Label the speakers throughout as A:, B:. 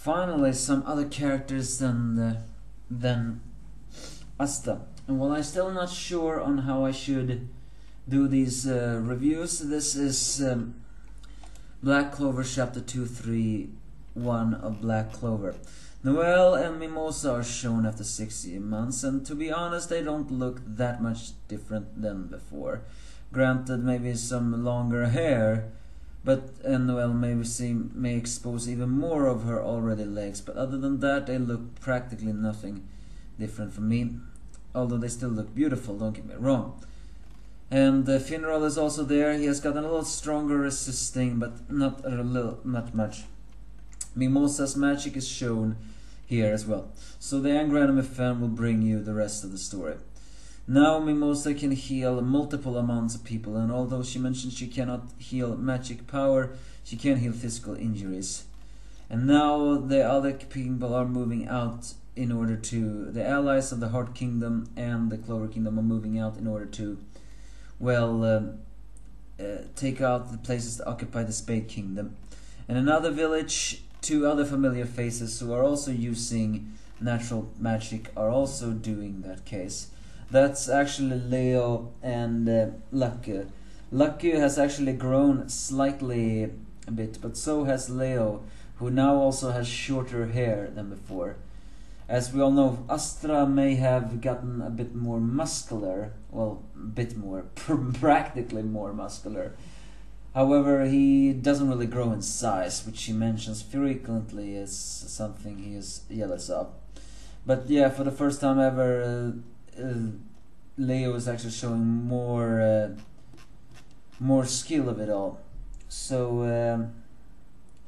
A: finally some other characters than Asta. And while I'm still not sure on how I should do these reviews, this is Black Clover chapter 231 of Black Clover. Noelle and Mimosa are shown after 60 months, and to be honest, they don't look that much different than before. Granted, maybe some longer hair, but Noelle may expose even more of her already legs, but other than that, they look practically nothing different from me. Although they still look beautiful, don't get me wrong. And the Funeral is also there. He has gotten a little stronger resisting, but not much. Mimosa's magic is shown here as well. So the Angry Anime fan will bring you the rest of the story. Now Mimosa can heal multiple amounts of people, and although she mentions she cannot heal magic power, she can heal physical injuries. And now the other people are moving out in order to... The allies of the Heart Kingdom and the Clover Kingdom are moving out in order to, well, take out the places that occupy the Spade Kingdom. In another village, two other familiar faces who are also using natural magic are also doing that case. That's actually Leo and Lucky. Lucky has actually grown slightly a bit, but so has Leo, who now also has shorter hair than before. As we all know, Astra may have gotten a bit more muscular, well, a bit more, practically more muscular. However, he doesn't really grow in size, which he mentions frequently as something he is jealous of. But yeah, for the first time ever, Leo is actually showing more skill of it all. So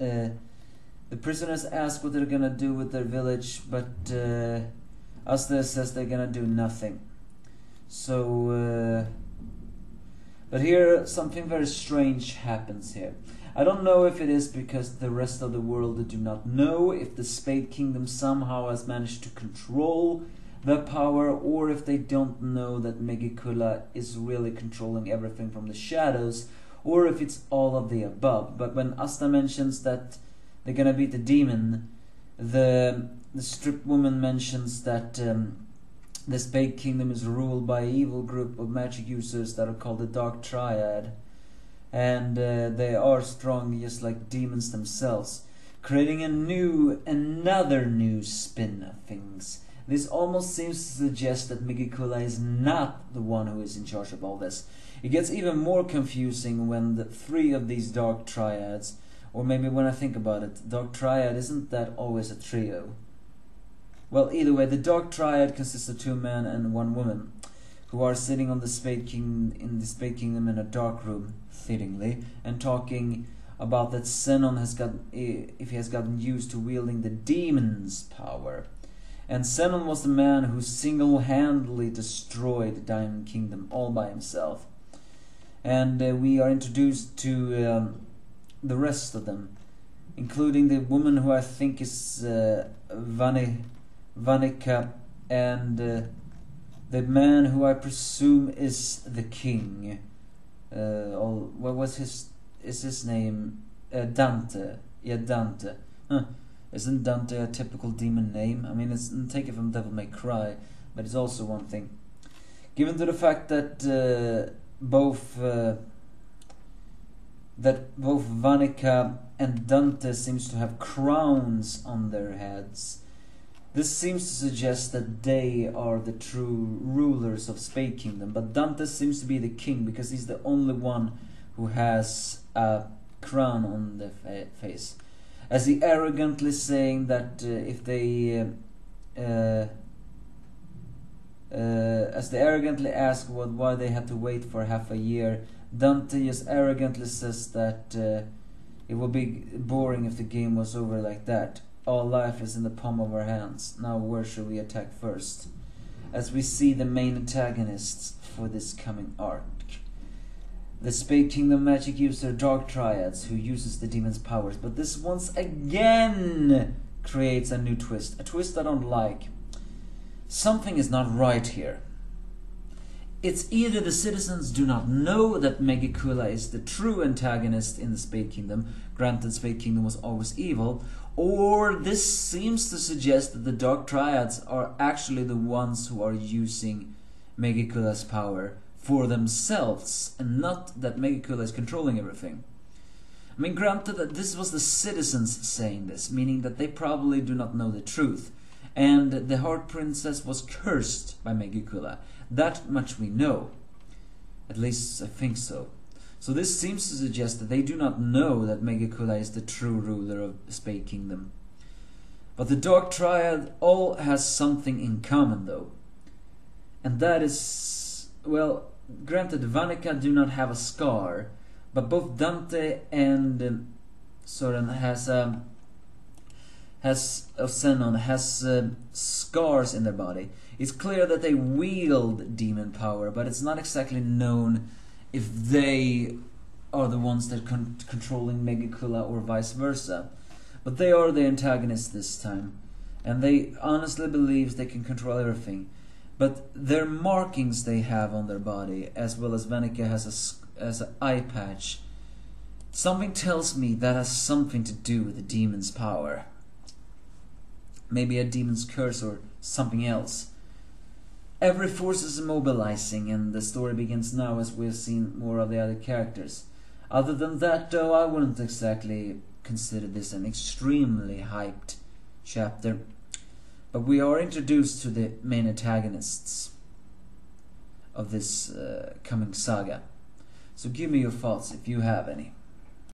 A: the prisoners ask what they're gonna do with their village, but Asta says they're gonna do nothing. So but here something very strange happens here. I don't know if it is because the rest of the world do not know if the Spade Kingdom somehow has managed to control the power, or if they don't know that Megicula is really controlling everything from the shadows, or if it's all of the above. But when Asta mentions that they're gonna beat the demon, the strip woman mentions that the Spade Kingdom is ruled by an evil group of magic users that are called the Dark Triad, and they are strong just like demons themselves, creating another new spin of things. This almost seems to suggest that Megicula is not the one who is in charge of all this. It gets even more confusing when the three of these Dark Triads, or maybe when I think about it, Dark Triad, isn't that always a trio? Well, either way, the Dark Triad consists of 2 men and 1 woman, who are sitting on the Spade Kingdom in a dark room, fittingly, and talking about that Zenon has gotten used to wielding the demon's power. And Zenon was the man who single-handedly destroyed the Diamond Kingdom all by himself. And we are introduced to the rest of them, including the woman who I think is Vanica, and the man who I presume is the king. What was his name? Dante. Yeah, Dante. Huh. Isn't Dante a typical demon name? I mean, it's take it from Devil May Cry, but it's also one thing. Given to the fact that both Vanica and Dante seems to have crowns on their heads, this seems to suggest that they are the true rulers of Spade Kingdom. But Dante seems to be the king because he's the only one who has a crown on the face. As he arrogantly saying that as they arrogantly ask why they had to wait for half a year, Dante just arrogantly says that it would be boring if the game was over like that. All life is in the palm of our hands. Now where should we attack first? As we see the main antagonists for this coming arc. The Spade Kingdom magic user Dark Triads, who uses the demon's powers, but this once again creates a new twist. A twist I don't like. Something is not right here. It's either the citizens do not know that Megicula is the true antagonist in the Spade Kingdom, granted Spade Kingdom was always evil, Or this seems to suggest that the Dark Triads are actually the ones who are using Megicula's power for themselves, and not that Megicula is controlling everything. I mean, granted that this was the citizens saying this, meaning that they probably do not know the truth, and the Heart Princess was cursed by Megicula. That much we know. At least I think so. So this seems to suggest that they do not know that Megicula is the true ruler of the Spade Kingdom. But the Dark Triad all has something in common though. And that is, well, granted Vanica do not have a scar, but both Dante and Soren has Zenon has scars in their body. It's clear that they wield demon power, but it's not exactly known if they are the ones that controlling Megicula or vice versa. But they are the antagonists this time, and they honestly believe they can control everything. But their markings they have on their body, as well as Vanica has an eye patch, something tells me that has something to do with the demon's power. Maybe a demon's curse or something else. Every force is mobilizing, and the story begins now as we've seen more of the other characters. Other than that though, I wouldn't exactly consider this an extremely hyped chapter. But we are introduced to the main antagonists of this coming saga. So give me your thoughts if you have any.